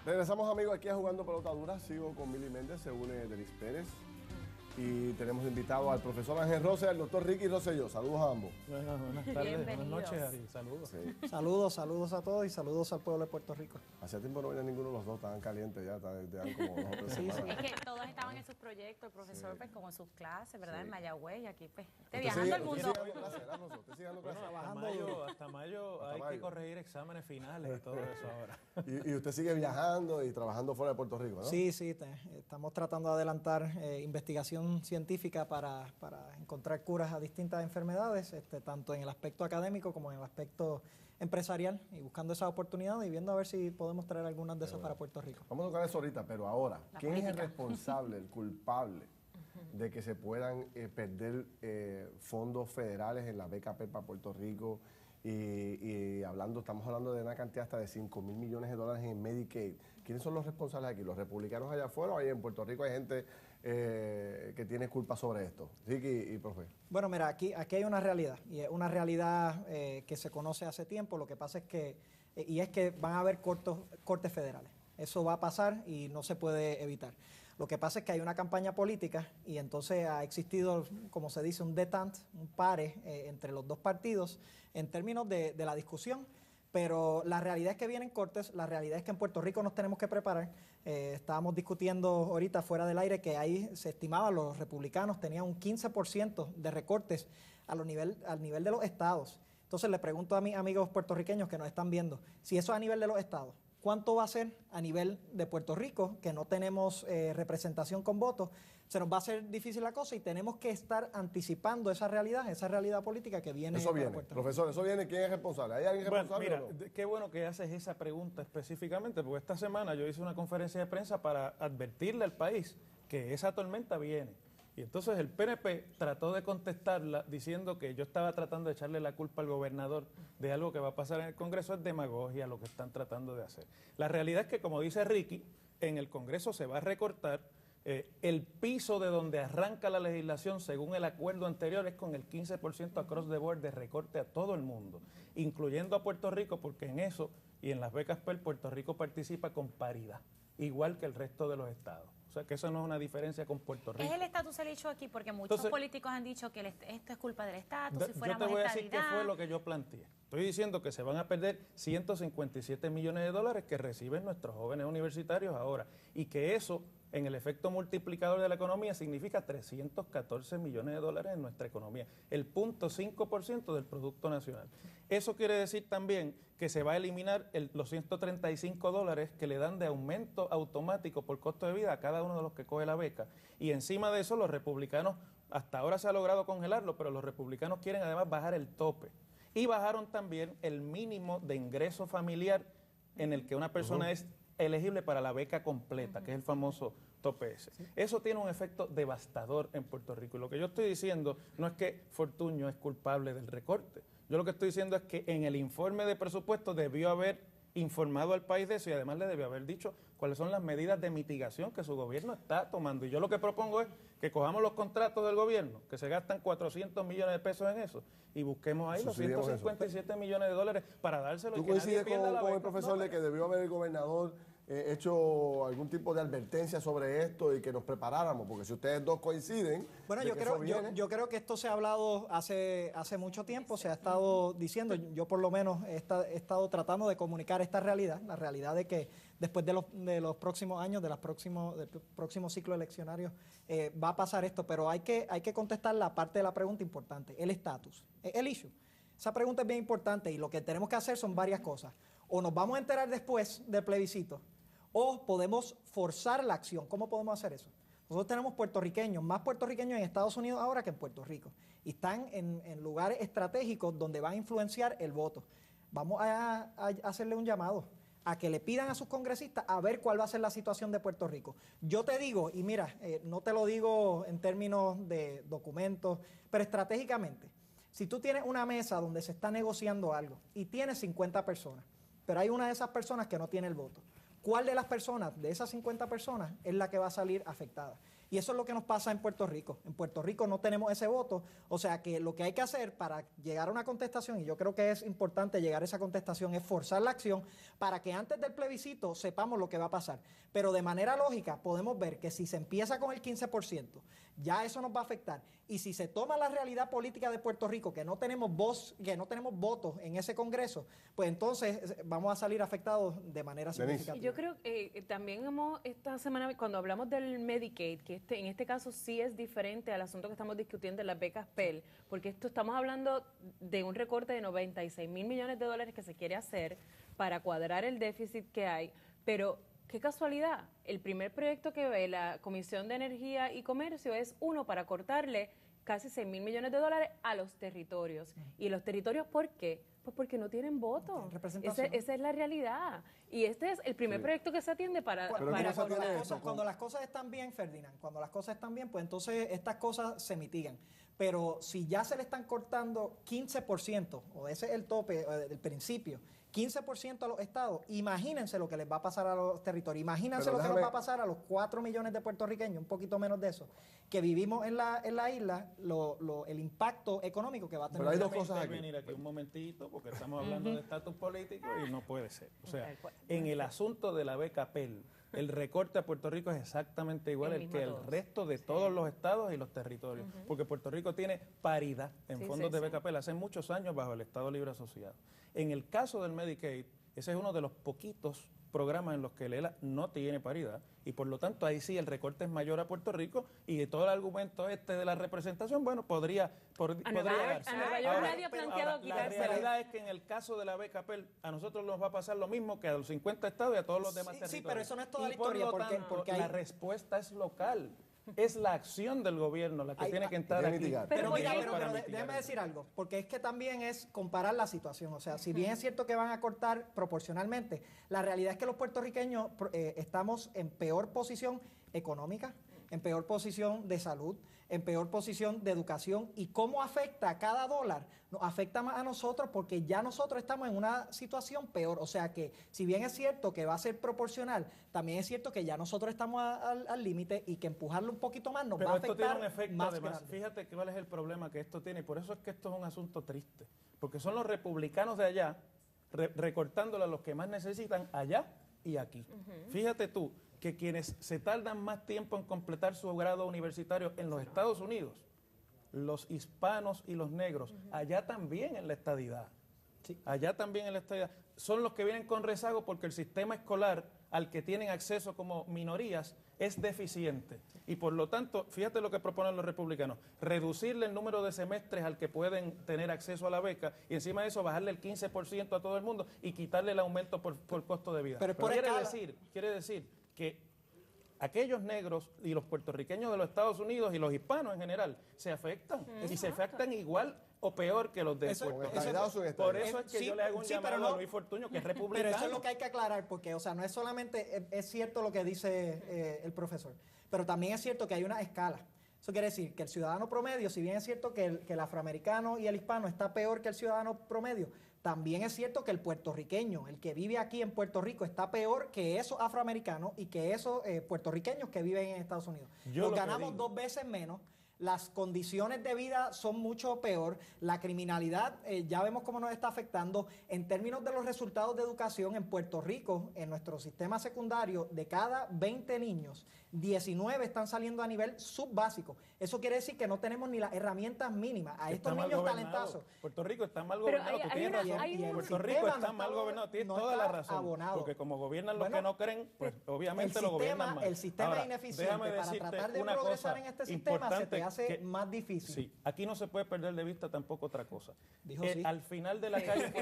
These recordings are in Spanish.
Regresamos, amigos, aquí a Jugando Pelota Dura. Sigo con Mili Méndez, se une Denis Pérez. Y tenemos invitado al profesor Ángel Rosa y al doctor Ricky Rosselló. Saludos a ambos. Buenas tardes, buenas noches, Ari. Saludos. Sí. Saludos a todos y saludos al pueblo de Puerto Rico. Hacía tiempo no venía ninguno de los dos, estaban calientes ya, estaban como 2 o 3 Sí, semanas. Es que todos estaban en sus proyectos, el profesor Sí. pues como en sus clases, ¿verdad? Sí. En Mayagüez y aquí pues Usted viajando sigue- el usted mundo. sigue dando clases, ¿verdad, Rosso? Usted sigue dando clases. Hasta mayo hay que corregir exámenes finales y todo eso ahora. Y usted sigue viajando y trabajando fuera de Puerto Rico, ¿no? Sí, estamos tratando de adelantar investigación científica para encontrar curas a distintas enfermedades, tanto en el aspecto académico como en el aspecto empresarial, y buscando esas oportunidades y viendo a ver si podemos traer algunas de esas para Puerto Rico. Vamos a tocar eso ahorita, pero ahora, La ¿quién es el política. responsable, el culpable de que se puedan perder fondos federales en la beca PEPA Puerto Rico? Y estamos hablando de una cantidad hasta de $5,000 millones en Medicaid. ¿Quiénes son los responsables aquí? ¿Los republicanos allá afuera o ahí en Puerto Rico hay gente que tiene culpa sobre esto? Ricky y profe. Bueno, mira, aquí hay una realidad, y es una realidad que se conoce hace tiempo. Lo que pasa es que, y es que van a haber cortes federales. Eso va a pasar y no se puede evitar. Lo que pasa es que hay una campaña política y entonces ha existido, como se dice, un détente, un pare entre los dos partidos en términos de la discusión. Pero la realidad es que vienen cortes, la realidad es que en Puerto Rico nos tenemos que preparar. Estábamos discutiendo ahorita fuera del aire que ahí se estimaba, los republicanos tenían un 15% de recortes al nivel de los estados. Entonces le pregunto a mis amigos puertorriqueños que nos están viendo, si eso es a nivel de los estados, ¿cuánto va a ser a nivel de Puerto Rico, que no tenemos representación con votos? Se nos va a hacer difícil la cosa y tenemos que estar anticipando esa realidad política que viene. Eso para viene, Puerto Rico. profesor, eso viene. ¿Quién es responsable? ¿Hay alguien Bueno, responsable mira, o no? qué bueno que haces esa pregunta específicamente, porque esta semana yo hice una conferencia de prensa para advertirle al país que esa tormenta viene. Y entonces el PNP trató de contestarla diciendo que yo estaba tratando de echarle la culpa al gobernador de algo que va a pasar en el Congreso. Es demagogia lo que están tratando de hacer. La realidad es que, como dice Ricky, en el Congreso se va a recortar. El piso de donde arranca la legislación, según el acuerdo anterior, es con el 15% across the board de recorte a todo el mundo, incluyendo a Puerto Rico, porque en eso y en las becas PEL Puerto Rico participa con paridad, igual que el resto de los estados. O sea que eso no es una diferencia con Puerto Rico. Es el estatus el hecho aquí, porque muchos Entonces, políticos han dicho que esto es culpa del estatus, si Yo fuéramos te voy a decir qué estadidad. fue lo que yo planteé. Estoy diciendo que se van a perder $157 millones que reciben nuestros jóvenes universitarios ahora, y que eso, en el efecto multiplicador de la economía, significa $314 millones en nuestra economía, el 0.5% del Producto Nacional. Eso quiere decir también que se va a eliminar los $135 que le dan de aumento automático por costo de vida a cada uno de los que coge la beca, y encima de eso los republicanos, hasta ahora se ha logrado congelarlo, pero los republicanos quieren además bajar el tope. Y bajaron también el mínimo de ingreso familiar en el que una persona es elegible para la beca completa, que es el famoso tope ese. Eso tiene un efecto devastador en Puerto Rico. Y lo que yo estoy diciendo no es que Fortuño es culpable del recorte. Yo lo que estoy diciendo es que en el informe de presupuesto debió haber informado al país de eso, y además le debió haber dicho cuáles son las medidas de mitigación que su gobierno está tomando. Y yo lo que propongo es que cojamos los contratos del gobierno, que se gastan $400 millones en eso, y busquemos ahí los Subsidiemos $157 millones para dárselo. ¿Tú y que nadie coincides pierda la con el beca? profesor de que debió haber el gobernador hecho algún tipo de advertencia sobre esto y que nos preparáramos? Porque si ustedes dos coinciden... Bueno, de yo que creo, eso viene, yo creo que esto se ha hablado hace mucho tiempo, se ha estado diciendo, yo por lo menos he estado tratando de comunicar esta realidad, la realidad de que después de los próximos años, del próximo ciclo eleccionario, va a pasar esto, pero hay que contestar la parte de la pregunta importante, el estatus, el issue. Esa pregunta es bien importante y lo que tenemos que hacer son varias cosas. O nos vamos a enterar después del plebiscito, o podemos forzar la acción. ¿Cómo podemos hacer eso? Nosotros tenemos puertorriqueños, más puertorriqueños en Estados Unidos ahora que en Puerto Rico. Y están en lugares estratégicos donde van a influenciar el voto. Vamos a hacerle un llamado a que le pidan a sus congresistas a ver cuál va a ser la situación de Puerto Rico. Yo te digo, y mira, no te lo digo en términos de documentos, pero estratégicamente, si tú tienes una mesa donde se está negociando algo y tienes 50 personas, pero hay una de esas personas que no tiene el voto, ¿cuál de las personas, de esas 50 personas, es la que va a salir afectada? Y eso es lo que nos pasa en Puerto Rico. En Puerto Rico no tenemos ese voto, o sea que lo que hay que hacer para llegar a una contestación, y yo creo que es importante llegar a esa contestación, es forzar la acción para que antes del plebiscito sepamos lo que va a pasar. Pero de manera lógica podemos ver que si se empieza con el 15%, ya eso nos va a afectar. Y si se toma la realidad política de Puerto Rico, que no tenemos voz, que no tenemos votos en ese Congreso, pues entonces vamos a salir afectados de manera significativa. Yo creo que también esta semana, cuando hablamos del Medicaid, que en este caso sí es diferente al asunto que estamos discutiendo en las becas Pell, porque estamos hablando de un recorte de 96 mil millones de dólares que se quiere hacer para cuadrar el déficit que hay, pero qué casualidad, el primer proyecto que ve la Comisión de Energía y Comercio es uno para cortarle casi 6 mil millones de dólares a los territorios. ¿Y los territorios por qué? Pues porque no tienen voto. Esa es la realidad. Y este es el primer proyecto que se atiende para cuando las cosas están bien, Ferdinand, cuando las cosas están bien, pues entonces estas cosas se mitigan. Pero si ya se le están cortando 15%, o ese es el tope del principio, 15% a los estados, imagínense lo que les va a pasar a los territorios, imagínense lo que nos va a pasar a los 4 millones de puertorriqueños, un poquito menos de eso, que vivimos en la isla, el impacto económico que va a tener. Pero hay dos cosas aquí. Venir aquí un momentito, porque estamos hablando de estatus político y no puede ser. O sea, en el asunto de la beca Pell, el recorte a Puerto Rico es exactamente igual que el resto de todos los estados y los territorios, porque Puerto Rico tiene paridad en fondos de beca Pell hace muchos años bajo el Estado Libre Asociado. En el caso del Medicaid, ese es uno de los poquitos programas en los que el ELA no tiene paridad y por lo tanto ahí sí el recorte es mayor a Puerto Rico y todo el argumento de la representación, bueno, podría darse. Nadie ha planteado la realidad es que en el caso de la beca Pell a nosotros nos va a pasar lo mismo que a los 50 estados y a todos los demás territorios. Sí, pero eso no es toda la por historia, lo tanto, porque la respuesta es local. Es la acción del gobierno la que tiene que entrar aquí. Pero déjame decir algo, porque es que también es comparar la situación. O sea, si bien es cierto que van a cortar proporcionalmente, la realidad es que los puertorriqueños estamos en peor posición económica, en peor posición de salud, en peor posición de educación. ¿Y cómo afecta a cada dólar? Nos afecta más a nosotros porque ya nosotros estamos en una situación peor. O sea que, si bien es cierto que va a ser proporcional, también es cierto que ya nosotros estamos al límite y que empujarlo un poquito más nos va a afectar. Pero esto tiene un efecto más además. grande. Fíjate cuál es el problema que esto tiene y por eso es que esto es un asunto triste. Porque son los republicanos de allá recortándole a los que más necesitan allá y aquí. Fíjate tú que quienes se tardan más tiempo en completar su grado universitario en los Estados Unidos, los hispanos y los negros, allá también en la estadidad, allá también en la estadidad, son los que vienen con rezago porque el sistema escolar al que tienen acceso como minorías es deficiente. Y por lo tanto, fíjate lo que proponen los republicanos, reducirle el número de semestres al que pueden tener acceso a la beca y encima de eso bajarle el 15% a todo el mundo y quitarle el aumento por costo de vida. Pero quiere decir que aquellos negros y los puertorriqueños de los Estados Unidos y los hispanos en general se afectan y se afectan igual o peor que los de Puerto Rico. Por eso es que yo le hago un llamado a Luis Fortuño, que es republicano. Pero eso es lo que hay que aclarar, porque, o sea, no es solamente, es cierto lo que dice el profesor, pero también es cierto que hay una escala. Eso quiere decir que el ciudadano promedio, si bien es cierto que el afroamericano y el hispano está peor que el ciudadano promedio, también es cierto que el puertorriqueño, el que vive aquí en Puerto Rico, está peor que esos afroamericanos y que esos puertorriqueños que viven en Estados Unidos. Nos ganamos 2 veces menos. Las condiciones de vida son mucho peor, la criminalidad ya vemos cómo nos está afectando. En términos de los resultados de educación en Puerto Rico, en nuestro sistema secundario, de cada 20 niños, 19 están saliendo a nivel subbásico. Eso quiere decir que no tenemos ni las herramientas mínimas. A estos niños talentazos. Puerto Rico está mal gobernado, tú tienes razón. Puerto Rico está mal gobernado, tienes toda la razón. Porque como gobiernan los que no creen, pues obviamente lo gobiernan mal. El sistema es ineficiente. Para tratar de progresar en este sistema se te hace más difícil. Sí, aquí no se puede perder de vista tampoco otra cosa. Dijo sí. Al final de la calle...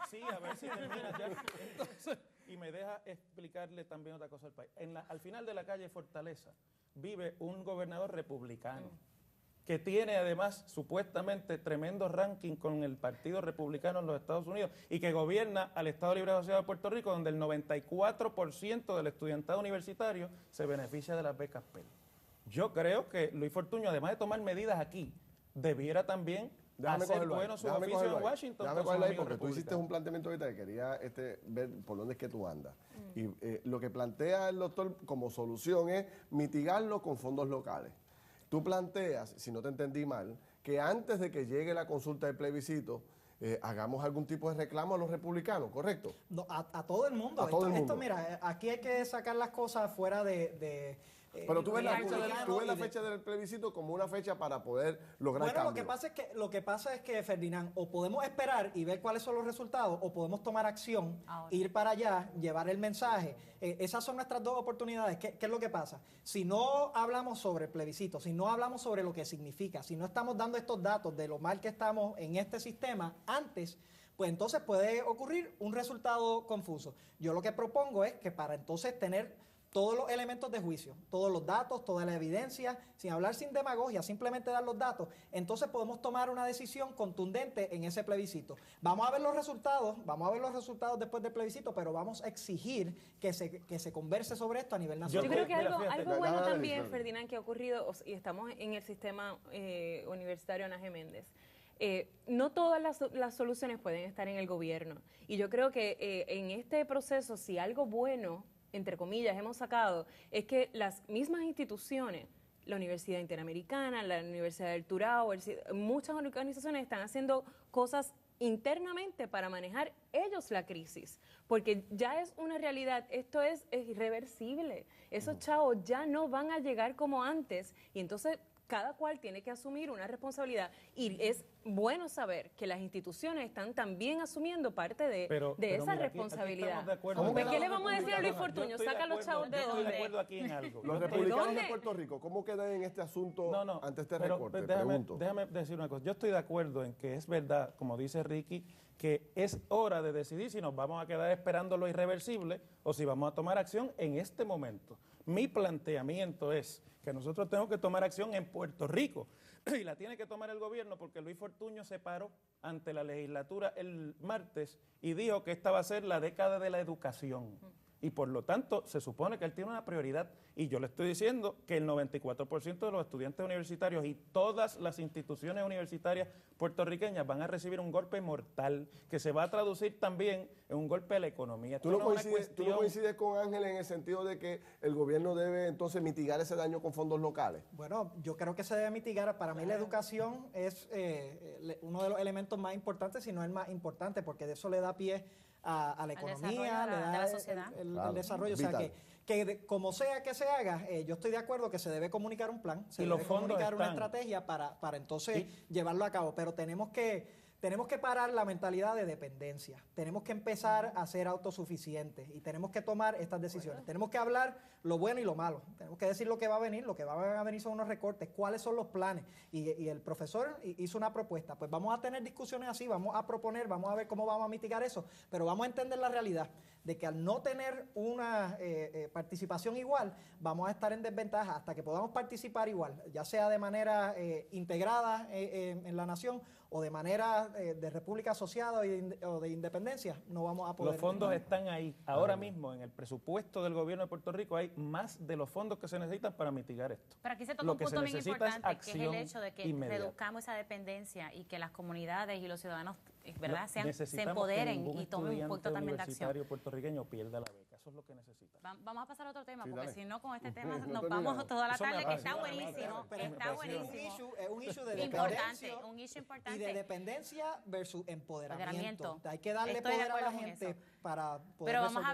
Sí, a ver si terminas ya. Entonces, y me deja explicarle también otra cosa al país. Al final de la calle Fortaleza vive un gobernador republicano que tiene además supuestamente tremendo ranking con el Partido Republicano en los Estados Unidos y que gobierna al Estado Libre Asociado de Puerto Rico, donde el 94% del estudiantado universitario se beneficia de las becas Pell. Yo creo que Luis Fortuño, además de tomar medidas aquí, debiera también hacer bueno su oficio en Washington. Déjame con sus cogerlo ahí amigos porque tú hiciste republicanos. un planteamiento ahorita que quería ver por dónde es que tú andas. Y lo que plantea el doctor como solución es mitigarlo con fondos locales. Tú planteas, si no te entendí mal, que antes de que llegue la consulta del plebiscito, hagamos algún tipo de reclamo a los republicanos, ¿correcto? No, a todo el mundo. A todo el Esto, mundo. mira, aquí hay que sacar las cosas fuera de Pero tú ves la republicano fecha, y de- fecha del plebiscito como una fecha para poder lograr Bueno, cambio. lo que pasa es que, Ferdinand, o podemos esperar y ver cuáles son los resultados, o podemos tomar acción, Ahora. ir para allá, llevar el mensaje. Esas son nuestras dos oportunidades. ¿Qué es lo que pasa? Si no hablamos sobre el plebiscito, si no hablamos sobre lo que significa, si no estamos dando estos datos de lo mal que estamos en este sistema antes, pues entonces puede ocurrir un resultado confuso. Yo lo que propongo es que para entonces tener todos los elementos de juicio, todos los datos, toda la evidencia, sin hablar sin demagogia, simplemente dar los datos, entonces podemos tomar una decisión contundente en ese plebiscito. Vamos a ver los resultados después del plebiscito, pero vamos a exigir que se converse sobre esto a nivel Yo nacional. creo que Mira, algo fíjate, bueno dale, también, dale. Ferdinand, que ha ocurrido, y estamos en el sistema universitario Ana Geméndez, no todas las soluciones pueden estar en el gobierno. Y yo creo que en este proceso, si algo bueno, entre comillas, hemos sacado, es que las mismas instituciones, la Universidad Interamericana, la Universidad del Turao, muchas organizaciones están haciendo cosas internamente para manejar ellos la crisis, porque ya es una realidad, esto es irreversible, esos chavos ya no van a llegar como antes, y entonces cada cual tiene que asumir una responsabilidad, y es bueno saber que las instituciones están también asumiendo parte de Pero esa mira, aquí responsabilidad. estamos de acuerdo. ¿Cómo Pues, que ¿qué los le vamos a decir a Luis Fortuño? Yo estoy Saca los acuerdo, chavos de yo estoy de dónde. acuerdo aquí en algo. Los Yo estoy- republicanos dónde? de Puerto Rico, ¿cómo quedan en este asunto No, ante este pero recorte? déjame decir una cosa. Yo estoy de acuerdo en que es verdad, como dice Ricky, que es hora de decidir si nos vamos a quedar esperando lo irreversible o si vamos a tomar acción en este momento. Mi planteamiento es que nosotros tenemos que tomar acción en Puerto Rico y la tiene que tomar el gobierno porque Luis Fortuño se paró ante la legislatura el martes y dijo que esta va a ser la década de la educación. Y por lo tanto, se supone que él tiene una prioridad. Y yo le estoy diciendo que el 94% de los estudiantes universitarios y todas las instituciones universitarias puertorriqueñas van a recibir un golpe mortal que se va a traducir también en un golpe a la economía. ¿Tú Esto no, no es una coincides, tú no cuestión- coincides con Ángel en el sentido de que el gobierno debe entonces mitigar ese daño con fondos locales? Bueno, yo creo que se debe mitigar. Para mí la educación es uno de los elementos más importantes, si no el más importante, porque de eso le da pie a la Al economía, desarrollo le de da la sociedad. el Claro, desarrollo. O sea, vital. como sea que se haga, yo estoy de acuerdo que se debe comunicar un plan, se Y debe los fondos comunicar una están. estrategia para entonces llevarlo a cabo, pero tenemos que parar la mentalidad de dependencia. Tenemos que empezar a ser autosuficientes y tenemos que tomar estas decisiones. Tenemos que hablar lo bueno y lo malo. Tenemos que decir lo que va a venir. Lo que va a venir son unos recortes. ¿Cuáles son los planes? Y el profesor hizo una propuesta. Pues vamos a tener discusiones así, vamos a proponer, vamos a ver cómo vamos a mitigar eso. Pero vamos a entender la realidad de que al no tener una participación igual, vamos a estar en desventaja hasta que podamos participar igual, ya sea de manera integrada en la nación o de manera de república asociada o de independencia, no vamos a poder. Los fondos están ahí. Ahora mismo, en el presupuesto del gobierno de Puerto Rico, hay más de los fondos que se necesitan para mitigar esto. Pero aquí se toca Lo un que se punto bien necesita es importante, que es el acción hecho de que inmediata. reduzcamos esa dependencia y que las comunidades y los ciudadanos, ¿verdad?, No, se necesitamos que empoderen ningún y tomen un estudiante punto también de acción. universitario puertorriqueño pierda la beca. Eso es lo que necesita. Vamos a pasar a otro tema, Sí, porque dale. si no, con este tema No nos terminamos. vamos toda la Eso me tarde, que está apasiona, buenísimo. Pero Está es buenísimo. un issue de Importante, dependencia un issue y importante. de dependencia versus empoderamiento. Empoderamiento. Hay que darle Estoy de poder a la acuerdo con gente eso. para poder Pero vamos a resolver hablar